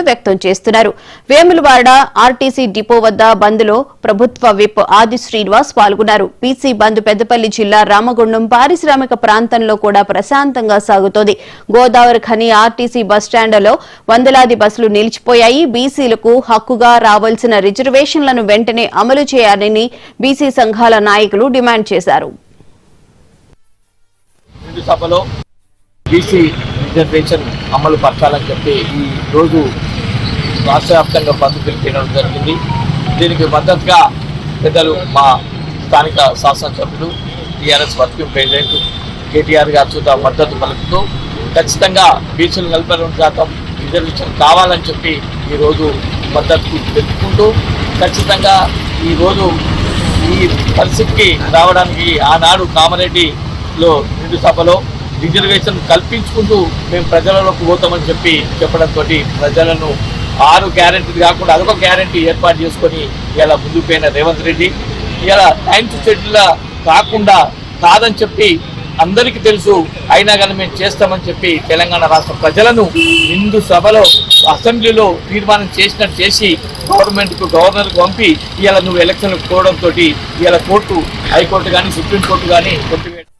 వ్యక్తం చేస్తున్నారు. Vemulawada RTC depot వద్ద బంద్లో ప్రభుత్వ విప్ ఆది శ్రీనివాస్ పాల్గొన్నారు. బీసీ బంద్ పెద్దపల్లి జిల్లా రామగుండం పారిశ్రామిక ప్రాంతంలో కూడా ప్రశాంతంగా సాగుతోంది. గోదావరి ఖని ఆర్టీసీ బస్టాండ్లో వందలాది బస్సులు నిలిచిపోయాయి. బీసీలకు హక్కుగా రావాల్సిన రిజర్వేషన్లను వెంటనే అమలు చేయాలని బీసీ సంఘాల నాయకులు డిమాండ్ చేశారు. రిజర్వేషన్ అమలు పరచాలని చెప్పి ఈ రోజు రాష్ట్ర వ్యాప్తంగా బంద్ పిలుపునడం జరిగింది. దీనికి మద్దతుగా పెద్దలు మా స్థానిక శాసనసభ్యులు టీఆర్ఎస్ వర్కింగ్ ప్రెసిడెంట్ కేటీఆర్ గారు మద్దతు పలుకుతూ ఖచ్చితంగా బీసీలు 42% రిజర్వేషన్ కావాలని చెప్పి ఈరోజు మద్దతు తెలుపుకుంటూ ఖచ్చితంగా ఈరోజు ఈ పరిస్థితికి రావడానికి ఆనాడు కామారెడ్డిలో నిండు సభలో రిజర్వేషన్ కల్పించుకుంటూ మేము ప్రజలలోకి పోతామని చెప్పడంతో ప్రజలను 6 గ్యారెంటీలు కాకుండా అదొక గ్యారెంటీ ఏర్పాటు చేసుకొని ఇలా ముందుకు పోయిన రేవంత్ రెడ్డి ఇలా 9th షెడ్యూల్ కాకుండా కాదని చెప్పి అందరికీ తెలుసు. అయినా కానీ మేము చేస్తామని చెప్పి తెలంగాణ రాష్ట్ర ప్రజలను నిండు సభలో అసెంబ్లీలో తీర్మానం చేసినట్టు చేసి గవర్నర్కు పంపి ఇలా నువ్వు ఎలక్షన్లకు పోవడంతో ఇలా కోర్టు హైకోర్టు కానీ సుప్రీంకోర్టు కానీ కొట్టివేయడం.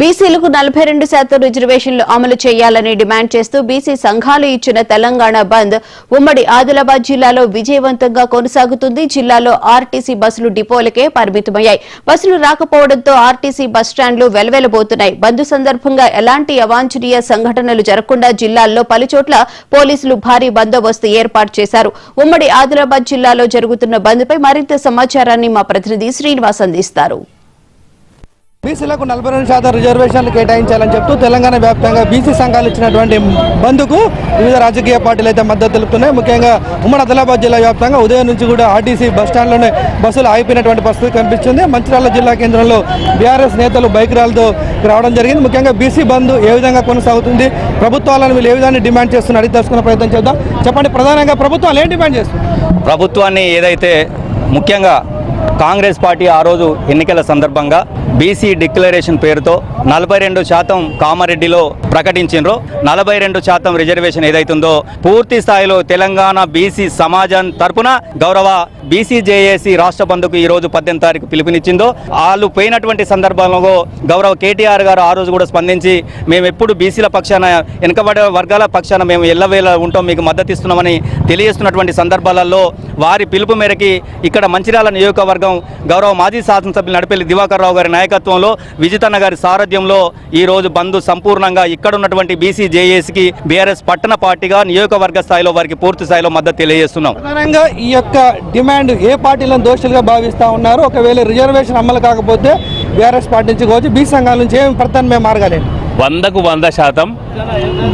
బీసీలకు 42% రిజర్వేషన్లు అమలు చేయాలని డిమాండ్ చేస్తూ బీసీ సంఘాలు ఇచ్చిన తెలంగాణ బంద్ ఉమ్మడి ఆదిలాబాద్ జిల్లాలో విజయవంతంగా కొనసాగుతుంది. జిల్లాలో ఆర్టీసీ బస్సులు డిపోలకే పరిమితమయ్యాయి. బస్సులు రాకపోవడంతో ఆర్టీసీ బస్టాండ్లు వెలవెలబోతున్నాయి. బంద్ సందర్భంగా ఎలాంటి అవాంఛనీయ సంఘటనలు జరగకుండా జిల్లాల్లో పలుచోట్ల పోలీసులు భారీ బందోబస్తు ఏర్పాటు చేశారు. ఉమ్మడి ఆదిలాబాద్ జిల్లాలో జరుగుతున్న బంద్పై మరింత సమాచారాన్ని మా ప్రతినిధి శ్రీనివాస్ అందిస్తారు. బీసీలకు 42% రిజర్వేషన్లు కేటాయించాలని చెప్తూ తెలంగాణ వ్యాప్తంగా బీసీ సంఘాలు ఇచ్చినటువంటి బంద్కు వివిధ రాజకీయ పార్టీలు అయితే మద్దతు తెలుపుతున్నాయి. ముఖ్యంగా ఉమ్మడి ఆదిలాబాద్ జిల్లా వ్యాప్తంగా ఉదయం నుంచి కూడా ఆర్టీసీ బస్టాండ్లోనే బస్సులు ఆగిపోయినటువంటి పరిస్థితి కనిపిస్తుంది. మంచిర్యాల జిల్లా కేంద్రంలో బీఆర్ఎస్ నేతలు బైక్ ర్యాలీతో రావడం జరిగింది. ముఖ్యంగా బీసీ బంద్ ఏ విధంగా కొనసాగుతుంది, ప్రభుత్వాలను వీళ్ళు ఏ విధంగా డిమాండ్ చేస్తున్నారు అడిగి తెలుసుకునే ప్రయత్నం చేద్దాం. చెప్పండి, ప్రధానంగా ప్రభుత్వాలు ఏం డిమాండ్ చేస్తున్నారు? ప్రభుత్వాన్ని ఏదైతే ముఖ్యంగా కాంగ్రెస్ పార్టీ ఆ రోజు ఎన్నికల సందర్భంగా బీసీ డిక్లరేషన్ పేరుతో 42% కామారెడ్డిలో ప్రకటించిండ్రో 42% రిజర్వేషన్ ఏదైతుందో పూర్తి స్థాయిలో తెలంగాణ బీసీ సమాజం తరపున గౌరవ బీసీ జేఏసీ రాష్ట్ర బంధుకు ఈ రోజు 18వ తారీఖు పిలుపునిచ్చిందో వాళ్ళు పోయినటువంటి సందర్భంలో గౌరవ కేటీఆర్ గారు ఆ రోజు కూడా స్పందించి మేము ఎప్పుడు బీసీల పక్షాన వెనుకబడే వర్గాల పక్షాన మేము ఎల్లవేళ ఉంటాం, మీకు మద్దతు ఇస్తున్నామని తెలియజేస్తున్నటువంటి సందర్భాలలో వారి పిలుపు మేరకి ఇక్కడ మంచిర్యాల నియోజకవర్గం గౌరవ మాజీ శాసనసభ్యులు నడిపెల్లి దివాకర్ రావు గారి నాయకత్వంలో విజితన్న గారి సారథ్యంలో ఈ రోజు బంద్ సంపూర్ణంగా ఇక్కడ ఉన్నటువంటి బీసీ జేఏసీకి బీఆర్ఎస్ పట్టణ పార్టీగా నియోజకవర్గ స్థాయిలో వారికి పూర్తి స్థాయిలో మద్దతు తెలియజేస్తున్నాం. ప్రధానంగా ఈ యొక్క డిమాండ్ ఏ పార్టీలను దోషులుగా భావిస్తూ ఉన్నారు? ఒకవేళ రిజర్వేషన్ అమలు కాకపోతే బీఆర్ఎస్ పార్టీ నుంచి కావచ్చు బీసీ సంఘాల నుంచి ఏం ప్రత్యామ్నాయ మార్గాలు? 100%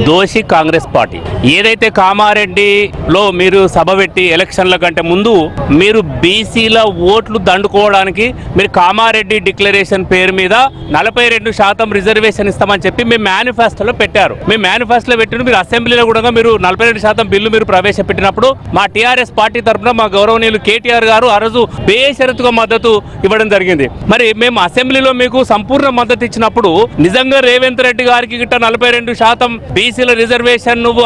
దోషి కాంగ్రెస్ పార్టీ. ఏదైతే కామారెడ్డిలో మీరు సభ పెట్టి ఎలక్షన్ల కంటే ముందు మీరు బీసీల ఓట్లు దండుకోవడానికి మీరు కామారెడ్డి డిక్లరేషన్ పేరు మీద 42% రిజర్వేషన్ ఇస్తామని చెప్పి మేము మేనిఫెస్టోలో పెట్టారు. మేము మేనిఫెస్టోలో పెట్టిన మీరు అసెంబ్లీలో కూడా మీరు 42% బిల్లు మీరు ప్రవేశపెట్టినప్పుడు మా టీఆర్ఎస్ పార్టీ తరఫున మా గౌరవనీయులు కేటీఆర్ గారు ఆ రోజు బేషరతుగా మద్దతు ఇవ్వడం జరిగింది. మరి మేము అసెంబ్లీలో మీకు సంపూర్ణ మద్దతు ఇచ్చినప్పుడు నిజంగా రేవంత్ రెడ్డి గారికి గిట్ట 42% బీసీల రిజర్వేషన్ నువ్వు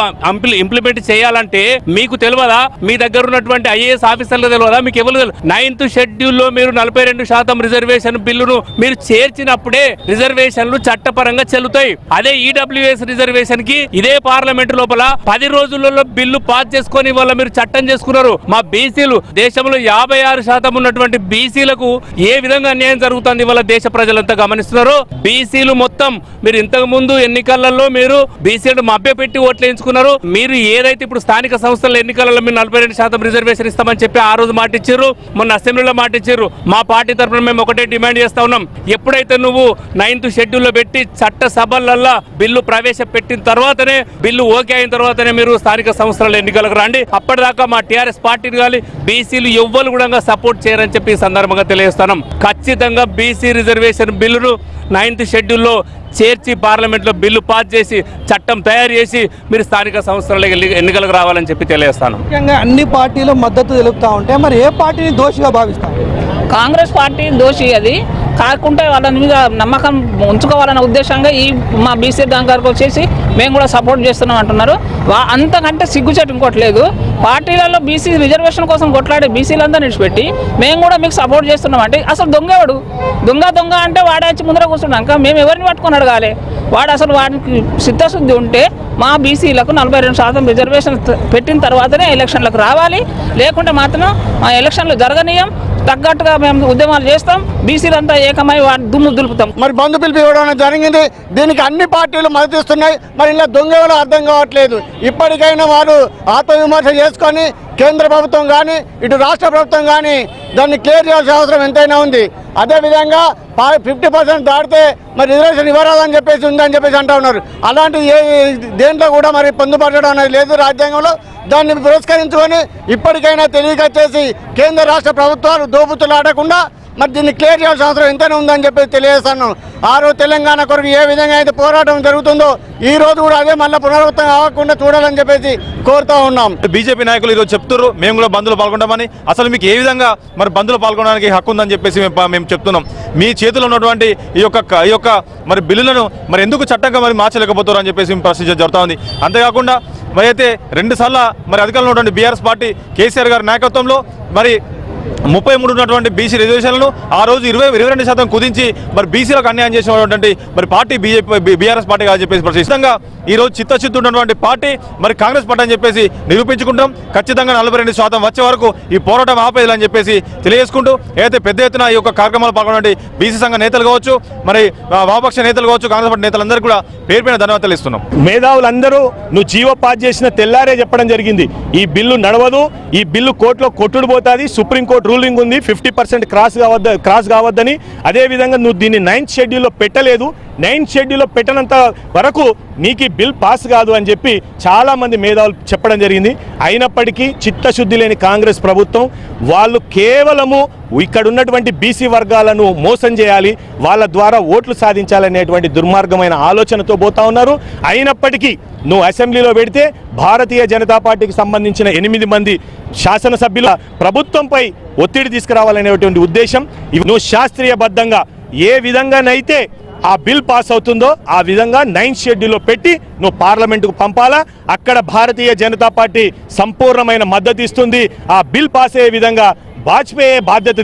ఇంప్లిమెంట్ చేయాలంటే మీకు తెలియదా? మీ దగ్గర ఉన్నటువంటి ఐఏఎస్ ఆఫీసర్లు తెలియదా? మీకు ఎవరు 9th షెడ్యూల్లో మీరు 42% రిజర్వేషన్ బిల్లును మీరు చేర్చినప్పుడే రిజర్వేషన్లు చట్టపరంగా చెల్లుతాయి. అదే ఈడబ్ల్యూఎస్ రిజర్వేషన్ కి ఇదే పార్లమెంట్ లోపల 10 రోజులలో బిల్లు పాస్ చేసుకొని వాళ్ళ మీరు చట్టం చేసుకున్నారు. మా బీసీలు దేశంలో 56% ఉన్నటువంటి బీసీలకు ఏ విధంగా అన్యాయం జరుగుతుంది వాళ్ళ దేశ ప్రజలంతా గమనిస్తున్నారు. బీసీలు మొత్తం మీరు ఇంతకు ముందు ఎన్నికలలో మీరు బీసీలు మభ్యపెట్టి ఓట్లు వేయించుకున్నారు. మీరు ఏదైతే ఇప్పుడు స్థానిక సంస్థల ఎన్నికలలో మీరు 42% రిజర్వేషన్ ఇస్తామని చెప్పి ఆ రోజు మాట ఇచ్చారు, మొన్న అసెంబ్లీలో మాట ఇచ్చారు. మా పార్టీ తరఫున మేము ఒకటే డిమాండ్ చేస్తా ఉన్నాం, ఎప్పుడైతే నువ్వు 9th షెడ్యూల్లో పెట్టి చట్ట సభలల్లో బిల్లు ప్రవేశపెట్టిన తర్వాతనే బిల్లు ఓకే అయిన తర్వాతనే మీరు స్థానిక సంస్థల ఎన్నికలకు రండి. అప్పటిదాకా మా టీఆర్ఎస్ పార్టీని కానీ బీసీలు ఎవ్వరు కూడా సపోర్ట్ చేయరని చెప్పి ఈ సందర్భంగా తెలియజేస్తున్నాం. ఖచ్చితంగా బీసీ రిజర్వేషన్ బిల్లును 9th షెడ్యూల్లో చేర్చి పార్లమెంట్లో బిల్లు పాస్ చేసి చట్టం తయారు చేసి మీరు స్థానిక సంస్థల ఎన్నికలకు రావాలని చెప్పి తెలియజేస్తాను. ముఖ్యంగా అన్ని పార్టీలు మద్దతు తెలుపుతా ఉంటే మరి ఏ పార్టీని దోషిగా భావిస్తాం? కాంగ్రెస్ పార్టీ దోషి. అది కాకుంటే వాళ్ళ మీద నమ్మకం ఉంచుకోవాలనే ఉద్దేశంగా ఈ మా బీసీ దగ్గరకు వచ్చేసి మేము కూడా సపోర్ట్ చేస్తున్నాం అంటున్నారు. అంతకంటే సిగ్గుచేటు ఇంకోటి లేదు. పార్టీలలో బీసీ రిజర్వేషన్ కోసం కొట్లాడే బీసీలంతా నిడిచిపెట్టి మేము కూడా మీకు సపోర్ట్ చేస్తున్నాం అంటే అసలు దొంగవాడు దొంగ అంటే వాడే వచ్చి ముందర కూర్చున్నాక మేము ఎవరిని పట్టుకొని అడగాలి? వాడు అసలు వాడికి చిత్తశుద్ధి ఉంటే మా బీసీలకు 42% రిజర్వేషన్ పెట్టిన తర్వాతనే ఎలక్షన్లకు రావాలి. లేకుంటే మాత్రం మా ఎలక్షన్లు జరగనీయం, తగ్గట్టుగా మేము ఉద్యమాలు చేస్తాం, బీసీలంతా ఏకమై వాటి దుమ్ము దులుపుతాం. మరి బంధు పిలుపు ఇవ్వడం జరిగింది. దీనికి అన్ని పార్టీలు మద్దతిస్తున్నాయి. మరి ఇలా దొంగలు అర్థం కావట్లేదు. ఇప్పటికైనా వారు ఆత్మవిమర్శ చేసుకొని కేంద్ర ప్రభుత్వం కానీ ఇటు రాష్ట్ర ప్రభుత్వం కానీ దాన్ని క్లియర్ చేయాల్సిన అవసరం ఎంతైనా ఉంది. అదేవిధంగా 50% దాటితే మరి రిజర్వేషన్ ఇవ్వరాదని చెప్పేసి ఉందని చెప్పేసి అంటూ ఉన్నారు. అలాంటి దేంట్లో కూడా మరి పొందుపరచడం అనేది లేదు రాజ్యాంగంలో. దాన్ని పురస్కరించుకొని ఇప్పటికైనా తెలియకొచ్చేసి కేంద్ర రాష్ట్ర ప్రభుత్వాలు దోపుతులాడకుండా మరి దీన్ని క్లియర్ చేయాల్సిన అవసరం ఎంతైనా ఉందని చెప్పేసి తెలియజేస్తాను. ఆ రోజు తెలంగాణ కొరకు ఏ విధంగా అయితే పోరాటం జరుగుతుందో ఈ రోజు కూడా అదే మళ్ళీ పునరావృతం అవ్వకుండా చూడాలని చెప్పేసి కోరుతా ఉన్నాం. బీజేపీ నాయకులు ఈరోజు చెప్తున్నారు మేము కూడా బంద్లో పాల్గొంటామని. అసలు మీకు ఏ విధంగా మరి బంద్లో పాల్గొనడానికి హక్కు ఉందని చెప్పేసి మేము చెప్తున్నాం. మీ చేతిలో ఉన్నటువంటి ఈ యొక్క మరి బిల్లులను మరి ఎందుకు చట్టంగా మరి మార్చలేకపోతారు అని చెప్పేసి ప్రశ్నించడం జరుగుతూ ఉంది. అంతేకాకుండా మరి అయితే 2 సార్లు మరి అధికారంలో ఉన్నటువంటి బీఆర్ఎస్ పార్టీ కేసీఆర్ గారి నాయకత్వంలో మరి 33 ఉన్నటువంటి బీసీ రిజర్వేషన్లను ఆ రోజు 22% కుదించి మరి బీసీలకు అన్యాయం చేసినటువంటి మరి పార్టీ బీఆర్ఎస్ పార్టీ అని చెప్పేసి ప్రశ్నితంగా ఈ రోజు చిత్తశుద్ధి ఉన్నటువంటి పార్టీ మరి కాంగ్రెస్ పార్టీ అని చెప్పేసి నిరూపించుకుంటాం. ఖచ్చితంగా 42% వచ్చే వరకు ఈ పోరాటం ఆపేయాలని చెప్పేసి తెలియజేసుకుంటూ ఏదైతే పెద్ద ఎత్తున ఈ యొక్క కార్యక్రమాలు పాల్గొనే బీసీ సంఘ నేతలు కావచ్చు, మరి వామపక్ష నేతలు కావచ్చు, కాంగ్రెస్ పార్టీ నేతలందరూ కూడా పేరు ధన్యవాదాలు ఇస్తున్నాం. మేధావులందరూ నువ్వు జీవో పాస్ చేసిన తెల్లారే చెప్పడం జరిగింది. ఈ బిల్లు నడవదు, ఈ బిల్లు కోర్టులో కొట్టుడు పోతుంది, సుప్రీంకోర్టు రూలింగ్ ఉంది 50% క్రాస్ కావద్దని. అదేవిధంగా నువ్వు దీన్ని 9th షెడ్యూల్లో పెట్టలేదు. 9th షెడ్యూల్లో పెట్టనంత వరకు నీకు ఈ బిల్ పాస్ కాదు అని చెప్పి చాలామంది మేధావులు చెప్పడం జరిగింది. అయినప్పటికీ చిత్తశుద్ధి లేని కాంగ్రెస్ ప్రభుత్వం వాళ్ళు కేవలము ఇక్కడ ఉన్నటువంటి బీసీ వర్గాలను మోసం చేయాలి, వాళ్ళ ద్వారా ఓట్లు సాధించాలనేటువంటి దుర్మార్గమైన ఆలోచనతో పోతా ఉన్నారు. అయినప్పటికీ నువ్వు అసెంబ్లీలో పెడితే భారతీయ జనతా పార్టీకి సంబంధించిన 8 మంది శాసనసభ్యుల ప్రభుత్వంపై ఒత్తిడి తీసుకురావాలనేటువంటి ఉద్దేశం. నువ్వు శాస్త్రీయబద్ధంగా ఏ విధంగానైతే ఆ బిల్ పాస్ అవుతుందో ఆ విధంగా 9th షెడ్యూల్లో పెట్టి నువ్వు పార్లమెంటుకు పంపాలా. అక్కడ భారతీయ జనతా పార్టీ సంపూర్ణమైన మద్దతు ఇస్తుంది. ఆ బిల్ పాస్ అయ్యే విధంగా వాజ్పేయి బాధ్యత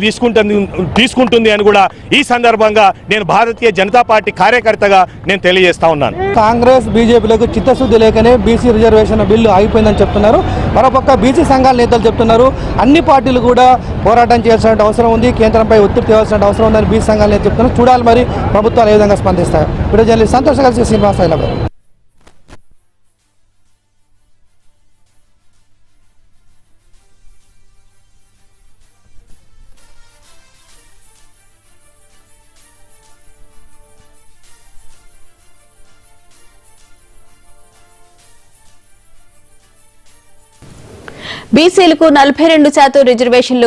తీసుకుంటుంది అని కూడా ఈ సందర్భంగా నేను భారతీయ జనతా పార్టీ కార్యకర్తగా నేను తెలియజేస్తా ఉన్నాను. కాంగ్రెస్ బీజేపీలకు చిత్తశుద్ధి లేకనే బీసీ రిజర్వేషన్ బిల్లు ఆగిపోయిందని చెప్తున్నారు. మరోపక్క బీసీ సంఘాల నేతలు చెప్తున్నారు అన్ని పార్టీలు కూడా పోరాటం చేయాల్సిన అవసరం ఉంది, కేంద్రంపై ఒత్తిడి తేవాల్సిన అవసరం ఉందని బీసీ సంఘాల నేతలు చెప్తున్నారు. చూడాలి మరి ప్రభుత్వాలు ఏ విధంగా స్పందిస్తాయి. వీడియో జర్నలిస్ట్ సంతోష్ కలిసి శ్రీనివాస హైదరాబాద్. బీసీలకు 42% రిజర్వేషన్లు